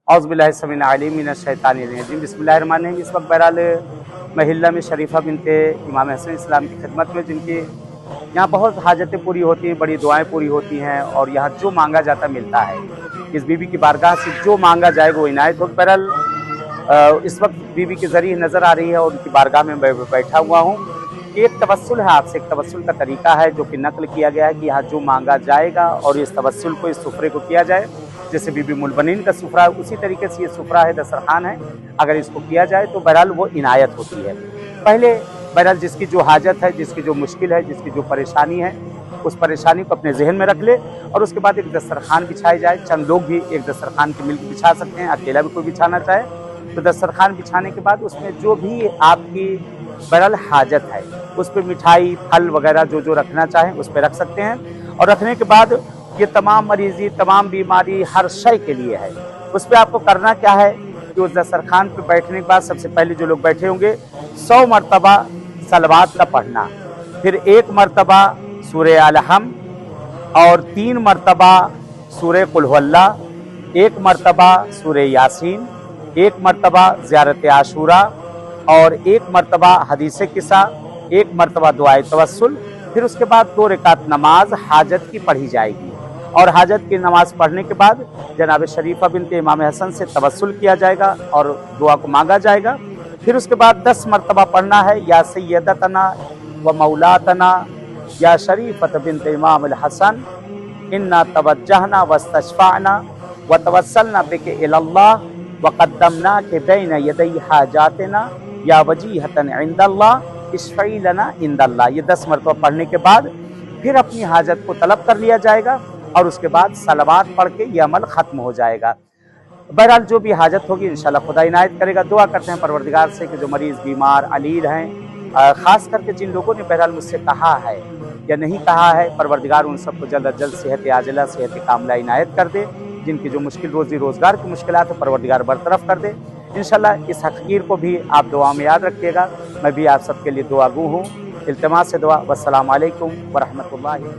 औज़ुबिल्लाहिस्समीउल अलीम बिस्मिल्लाहिर्रहमानिर्रहीम। इस वक्त बहरहाल महिला में शरीफा बिनते इमाम हसन इस्लाम की खिदमत में, जिनकी यहाँ बहुत हाजतें पूरी होती हैं, बड़ी दुआएं पूरी होती हैं और यहाँ जो मांगा जाता मिलता है। इस बीबी की बारगाह से जो मांगा जाएगा वो इनायत हो। बहरहाल इस वक्त बीबी के ज़रिए नज़र आ रही है और उनकी बारगाह में बैठा हुआ हूँ। एक तवस्सुल है, आपसे एक तवस्सुल का तरीका है जो कि नकल किया गया है कि यहाँ जो मांगा जाएगा और इस तवस्सुल को, इस सुफ़रे को किया जाए। जैसे बीबी मुलबनीन का सुफ़रा है, उसी तरीके से ये सुफ़रा है, दस्तरखान है, अगर इसको किया जाए तो बहरहाल वो इनायत होती है। पहले बहरहाल जिसकी जो हाजत है, जिसकी जो मुश्किल है, जिसकी जो परेशानी है, उस परेशानी को अपने जहन में रख ले और उसके बाद एक दस्तरखान बिछाई जाए। चंद लोग भी एक दस्तरखान के मिलकर बिछा सकते हैं, अकेला भी कोई बिछाना चाहे तो दस्तरखान बिछाने के बाद उसमें जो भी आपकी बहरहाल हाजत है उस पर मिठाई, फल वगैरह जो जो रखना चाहें उस पर रख सकते हैं। और रखने के बाद ये तमाम मरीज़ी, तमाम बीमारी हर शय के लिए है। उस पर आपको करना क्या है कि उस दस्तरखान पर बैठने के बाद सबसे पहले जो लोग बैठे होंगे 100 मरतबा सलवात का पढ़ना, फिर 1 मरतबा सूरह अल-हम और 3 मरतबा सूरह कुल हुवल्लाह, 1 मरतबा सूरह यासीन, 1 मरतबा ज़ियारत आशूरा और 1 मरतबा हदीस किस्सा, 1 मरतबा दुआए तवस्सुल। फिर उसके बाद 2 रकात नमाज हाजत की पढ़ी जाएगी और हाजत की नमाज पढ़ने के बाद जनाब शरीफा बिनते इमाम हसन से तवस्सुल किया जाएगा और दुआ को मांगा जाएगा। फिर उसके बाद 10 मरतबा पढ़ना है या सैयदतना व मौलातना या शरीफत बिनते इमाम अल हसन इन्ना तवज्जहना वस्तशफअना व तवस्सलना बिके इलल्लाह व क़द्दमना के बैन यदै हाजातना या वजीहतन इंदल्लाह इश्फ़ई लना इंदल्लाह। ये 10 मरतबा पढ़ने के बाद फिर अपनी हाजत को तलब कर लिया जाएगा और उसके बाद सलवात पढ़ के ये अमल ख़त्म हो जाएगा। बहरहाल जो भी हाजत होगी इंशाल्लाह खुदा इनायत करेगा। दुआ करते हैं परवरदिगार से कि जो मरीज़, बीमार, अलील हैं, ख़ास करके जिन लोगों ने बहरहाल मुझसे कहा है या नहीं कहा है, परवरदिगार उन सबको जल्द अज जल्द सेहत आजिला, सेहत कामिला इनायत कर दे। जिनकी जो मुश्किल रोज़ी रोज़गार की मुश्किलात है परवरदिगार बरतरफ कर दे इंशाल्लाह। इस हक़ीर को भी आप दुआ में याद रखिएगा। मैं भी आप सबके लिए दुआगू हूँ। इल्तिमास से दुआ। वस्सलामु अलैकुम व रहमतुल्लाहि।